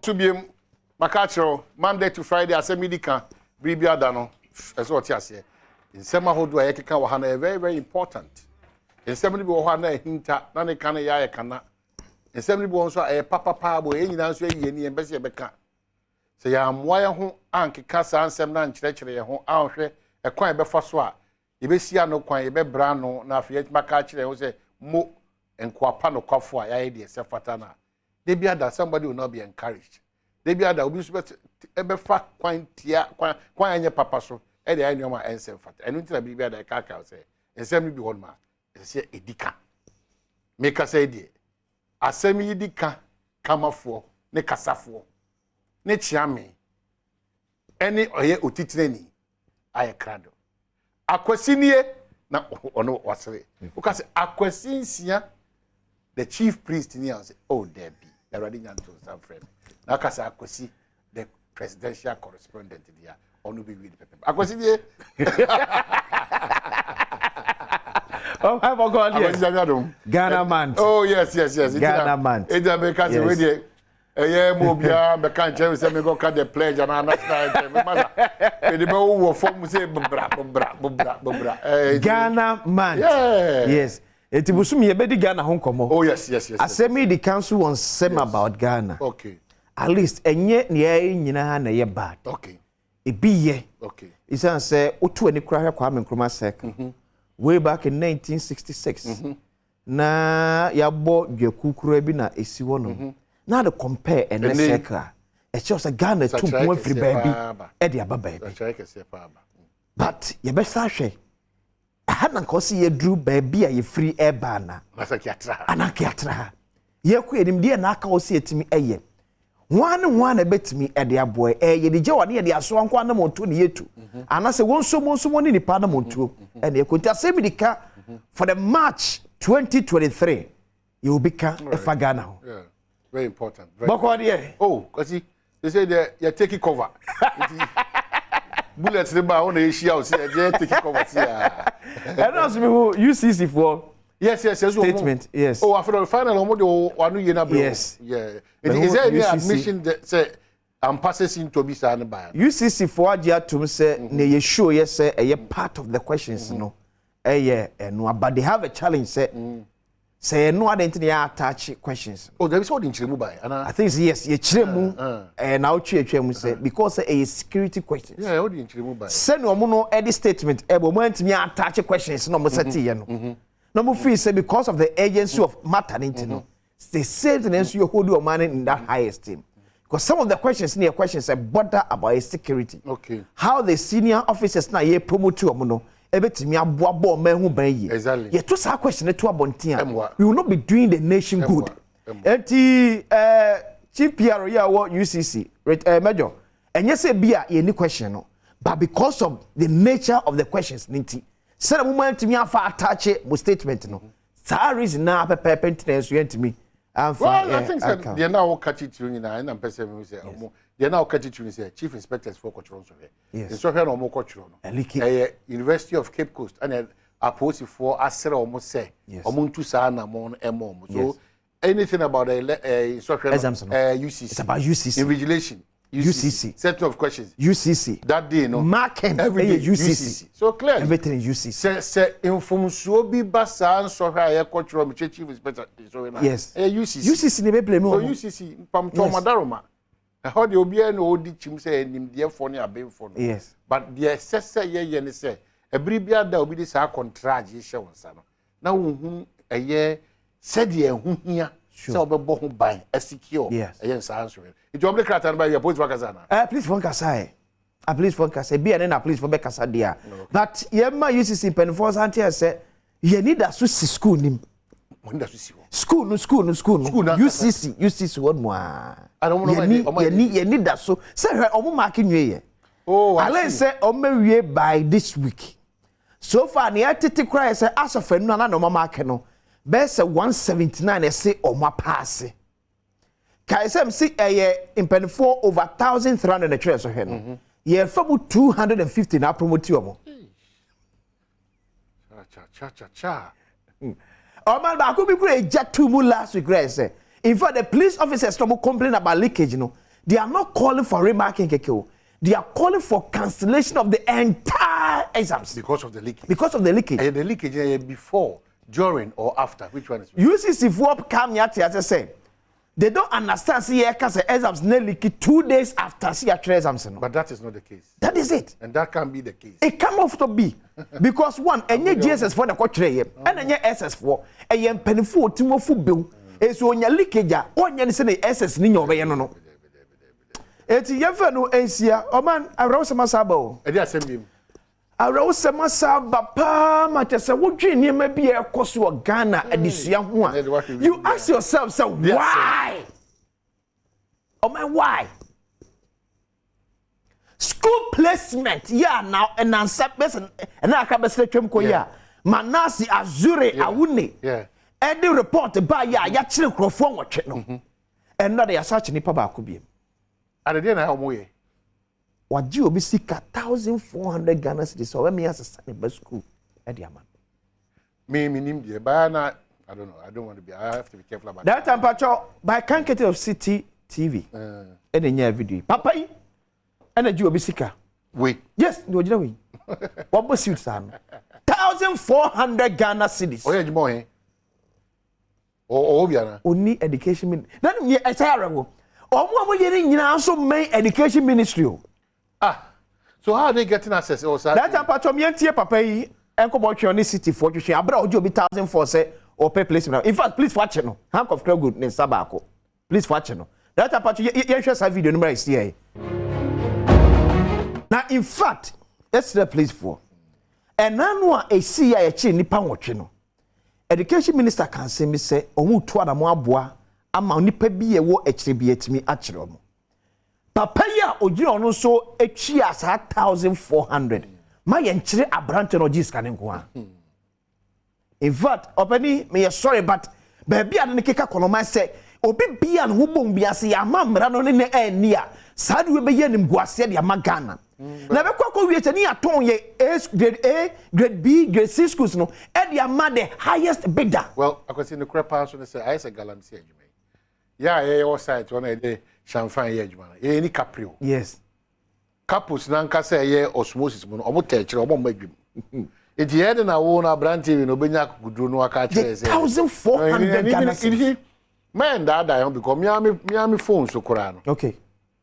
to be Macachro, Monday to Friday, Asem Midika, Bribia Dano, as what you say. In Sema Hodu, I can Wahana, very, very important. In Semini Bohana, Hinta, Nane Kana Yaya Kana. In Semini Bonso, a papa pabo, any answer, any embassy Becca. Say, I'm wire home, Anki Casa and Semna and Treachery, home, out a coin before swat. You be see no coin, you be brano, now Fiat Macachre, who say, Mo and Quapano Kofwa, idea, Sefatana. They be that somebody will not be encouraged. They be that will be ebe fa kwantia kwanya papa so e dey anyo ma ensem fat enu tira bi be that kaka say ensem bi won ma say edika make us say dey asem yidika kamafo ne kasafo ne chiame eni oye otitireni aye krado akwasinie na ono wasere ukase akwasinsia the chief priest ni say oh there be the radiant to some friend na kasa akwasi the presidential correspondent there onu be with people akwasi die oh have gone here Ghana man oh yes Ghana man e dey make us we dey mo bia me kan chere say me go ka the pledge and national me mother e dey wo form say bra Ghana man yes etibusum ye be di Ghana ho komo oh yes Asemi the council wants some about Ghana okay at least enye ne ye nyina na ye bad okay e bi ye okay isan say otu ani kura kwa Nkrumah second way back in 1966 na ya bo dwekukura bi na esi wono na the compare and the secra e shows a Ghana 2.3 baby e dey aba baby but ye be sa hwe hana nkosi ye dru baby a ye free air bana masaki atra anaki atra ye ku enim de na aka osi etimi eye one betimi e de aboy ye de jewa ne ye de aso anko na monto ne yetu anase wonso ni nipa na monto e ne ko Asemi dika for the March 2023 you will become a Ghana. Yeah, very important. Oh, because they say they take cover. Bullets the bar on the issue say they take cover. And also UCC for yes statement yes. Oh, after the final one year yes yeah. Is there any admission that say I'm passing to be signed by UCC for Adia to say ne ye show yes say a part of the questions no no but they have a challenge say no identity attach questions. Oh, there is what in Chiremu by I think yes ye Chiremu and now Chiremu say because a security questions. Yeah, what in Chiremu by say no mo no edit statement e moment me attach questions no mo set ye no no mo feel say because of the agency of maternity no they say the name you hold your man in that high esteem because some of the questions near questions say border about security. Okay, how the senior officers na ye promote you no ebetimi aboabo man hu ban yi exactly ye to sa question to abontia we will not be doing the nation good enti chief PR ya wo UCC major enye say bia ye ni question no but because of the nature of the questions ninti say the moment me afa attach mo statement no sa reason na pepe pentiness you ntimi well, I think that they now catch it you na and person we say they now catch it you say chief inspectors for control so here so here no more control no University of Cape Coast and opposite for asere almost say omuntu sa na mo emo so anything about instruction UCC it's about UCC invigilation UCC set of questions UCC that day no marking every UCC so clear everything UCC say information bi basa so here cultural chief inspector so yes UCC ne be blame so UCC pam to madaroma how the obi na odi chim say nim de for ne abenfo no yes but the say ye ne say ebri bia da obi di sa contract ye hye wonsa no na wo hu eye said ye hu hia so obebo ho ban secure eye sa answer it you obi krata ba ye police wakasa na please for kasa please for kasa bia na please for be kasa dia but ye ma UCC penforce antia say ye need aso si school nim wanda so si school no UCC what mo I don't know ye need that so say omo mark nwe ye oh I say omo by this week so far ne atete cry say as of anu na no mark no be say 179 say omo pass kai say see impenfo over 1300 na trace so he no ye fabu 250 na promote omo cha oh man ba ko bi kura eja two mu last week right say in fact the police officers no complain about leakage no They are not calling for remarking keke. They are calling for cancellation of the entire exams. Because of the leakage. Because of the leakage. And the leakage before, during, or after? Which one is it? UCC4 come here to say they don't understand see exams nearly 2 days after see exams. But that is not the case. That is it. And that can be the case. It come off to be because one any GSS4 the coach and any SS4 a young pennyful Timofu bill is on your leakage on your SS Nino no. It's Yavano Asia, oh man, I rose a masabo. And yes, him. I rose a masaba, pa, matches a wood dream, you may be a course to a Ghana and this young one. You ask yourself, so why? Oh man, why? School placement, yeah, now and answer person, and I can't say Trumko, Manasi Azure, Awuni, yeah, and the report by ya children from what you and not a such nipa could be. And then I am What you be sick 1,400 Ghana cedis so let me ask a Sunday school at the man. Me name the but I don't know. I don't want to be. I have to be careful about that time pacho by can't of City TV and in your video. Papa and a Jew be sicker. Wait. Yes, no you what was you son? 1,400 Ghana cedis. Oh yeah, more. Oh Biana. Only education min. Then ye I Omo yeri nyina so main education ministry. So how are they getting access? Oh, that time pacho me antie papa yi enko bo twe on city for twhwe abra ojo bi 1,004 say or pay placement. In fact, please watch no. Hank of Club good ne sabako. Please watch no. That time pacho ye share sa video number is here. Now in fact, let's the place for. And nanu a esi ya chi nipa nwotwe no. Education minister can say me say omu to adamo aboa ama nipa bi ye wo ekire bi etimi akire omo. Papa ya oji ono so etwi asa 1,400. Ma ye nkire abrante no jis kan nko a. In fact, opani me sorry but baby ade ne keka konoma say obi bia no bom bia se ya ma mra no ne ani a sade we be ye nim guase de ama Ghana. Na be kwakọ wie tani aton ye grade A, grade B, grade C schools no e de ama the highest bidder. Well, I can see the crap house when say I say gallant say adwuma. Yeah, your site one e champagne ye adwuma. E ni caprio. Yes. Couples na nka say ye osmosis mo no omo techire omo madwum. It ye de na wo na brand TV no benya guduro no aka kire say 1,400 Ghana cedis. Man that die because me phone so kura no. Okay.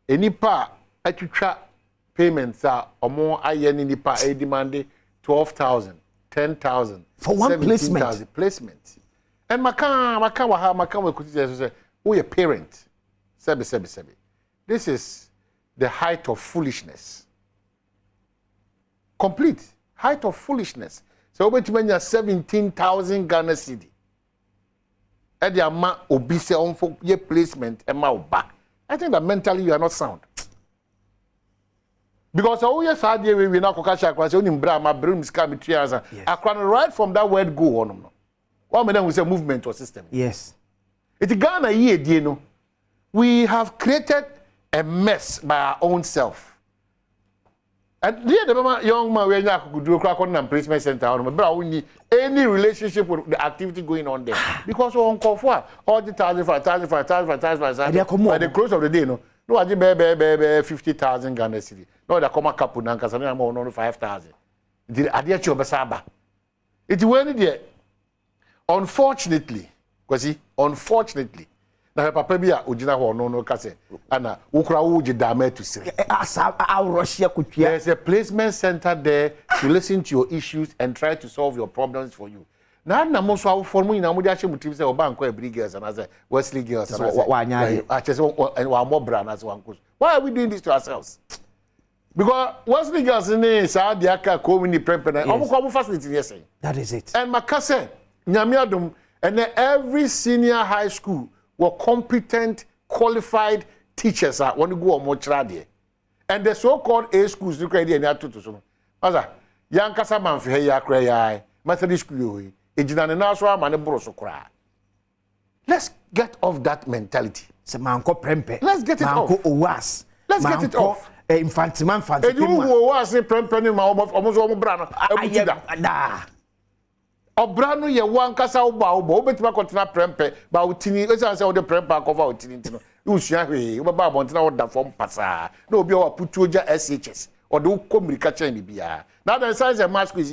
Enipa atwitwa payments are omo aye ni nipa e demand 12,000, 10,000 for one placement. And maka we could say we a parent. Sebi. This is the height of foolishness. Complete height of foolishness. So we to 17,000 Ghana cedi. E the ama obi se on for your placement e ma oba. I think that mentally you are not sound. Because all your sad day we now catch a question in Brahma brings come to answer. I can right from that word go on. One of them we say movement or system. Yes. It's Ghana here, you know. We have created a mess by our own self. And the young man we could do crack on placement center. But we need any relationship with the activity going on there. Because we're on call for all the 1,500 by the close of the day, no. No, I did 50,000 Ghana cedi. No, the come a couple now because I'm more 5,000. The idea to Basaba. It's when there. Unfortunately, na papa bia ojina ho no kase ana wukura wuji dame to say. There's a placement center there to listen to your issues and try to solve your problems for you. Na mo so awu formu ina mo dia che mutim say oba nko every girls and as Wesley girls and as wa mo bra na as wankos. Why are we doing this to ourselves? Because Wesley girls in sa dia ka community prepare na omo facility yes. That is it. And makase nyame adom and every senior high school were competent, qualified teachers when you go on Mochra. And the so-called A schools, you can get to so. Maza, young Casaman for here, cry, Methodist school, Ejina Nasra, Manabroso cry. Let's get off that mentality. Let's get it off. Let's get it off. Infantiman fancy. And you was a prempe, almost brana. Obrano ye wan kasa oba obetima kontena prempe ba utini esa say o de prempe akova utini ntino usua hwe obaba abontina oda form pasa na obi o putu oja SHS or do communication ni bia now the science and math quiz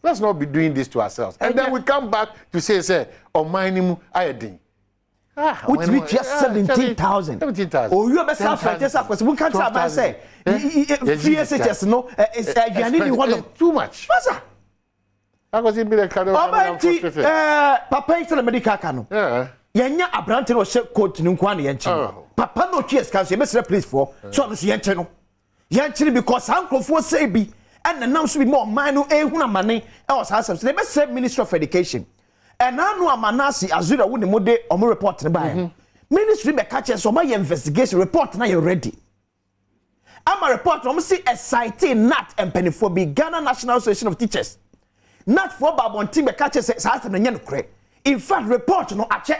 let's not be doing this to ourselves and then we come back to say on minimum ayedin which we just 17,000 oh you be self just because we can't say SHS no is too much I was in the kind of papa is the medical cano yenya abrante no she coat nu kwa na yenchi papa no twies kan so yemesere place for so no so yenchi no yenchi because ankrofo say bi and now so be more man no ehuna mane e was Asem so they be say Ministry of Education and anu amanasi azura wo ne mode omo report ne ba ministry be catch so my investigation report na you ready ama report omo see a site nat and penifo Ghana National Association of Teachers nat for babon team be catch say Asem na nya no kre in fact report no ache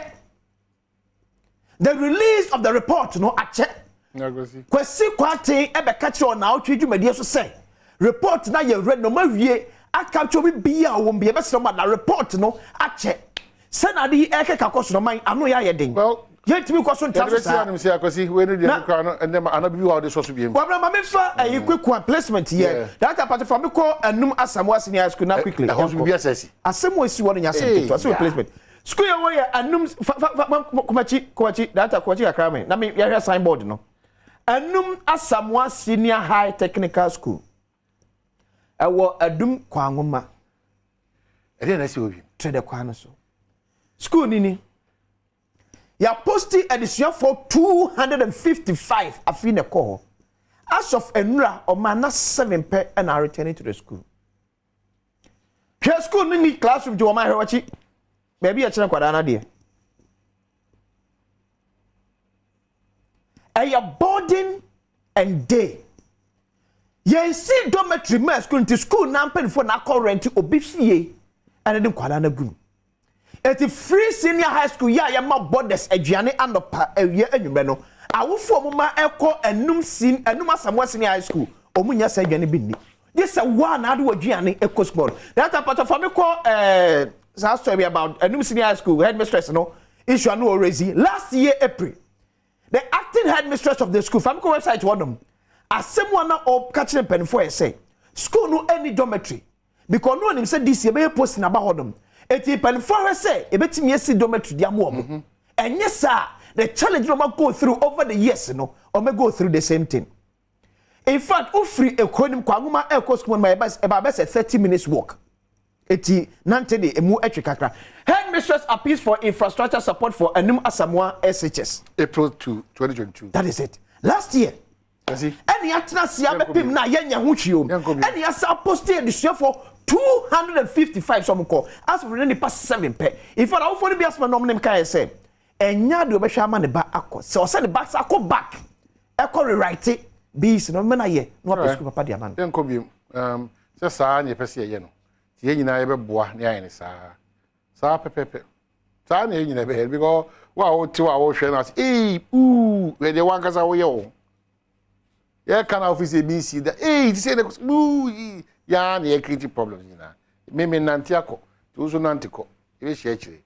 the release of the report no ache kwesi kwate e be catch on na otwe dwumadi so say report na ye read no ma wie aka twa bi a wo be se no na report no ache se na di eke kakoso no man ano ya ye den well yetimi kwaso ntaso sa na say akosi we no dey kwa no and them anabi how dey so so bi em wa ma me fa a quick placement here that apart from me call Adom Asam Senior School now quickly house be assess Asem si won nya sem to so placement school ya we Adom kumachi that kumachi akrame na me ya signboard no Adom Asam Senior High Technical School ewo Adom kwangoma e dey na si obi trade kwano so school ni ya posti edition for 255 afine ko as of enura o man na 7 pe and are returning to the school school ni classroom to o man hewachi baby ya chira kwada na de a boarding and day ye see dormitory ma school to school na pen for na current obi fie and then kwada na gum at the free senior high school ya ma borders aduane anopa awie anwumre no awofo mo ma eko Adom Asam Senior High School omunya sa aduane bi ni this one adu aduane eko school that part for me call that story about Adom Senior High School headmistress no issue no already last year April the acting headmistress of the school from the website one Asem one of catching pen for say school no any dormitory because no one said this year be posting about them eti pen for say e betimi esi dormitory dia mo omo enye sa the challenge no go through over the years no or may go through the same thing in fact ofri ekonim kwangoma eko school my bus about 30 minutes walk eti nante de emu etwe kakra headmistress appeals for infrastructure support for Adom Asam SHS April 2 2022 that is it last year see any atna sia bepim na yenya ho twio any asa posted edition for 255 some call as for any past 7 pe if I for be asma nom nem kai say enya de obehwa ma ne ba akọ se o se ne ba akọ back e ko rewrite bis no me na ye no apesku papa dia man enko bi se saa ne pese ye no ti ye nyina ye be boa ne ayen saa pepepe saa ne nyina be because wa o ti wa wo hwe na we de wan kasa wo ye wo ye kana office bi si da ti say ne ya na ye create problems nyina me nante akọ to so nante ko e be hye chire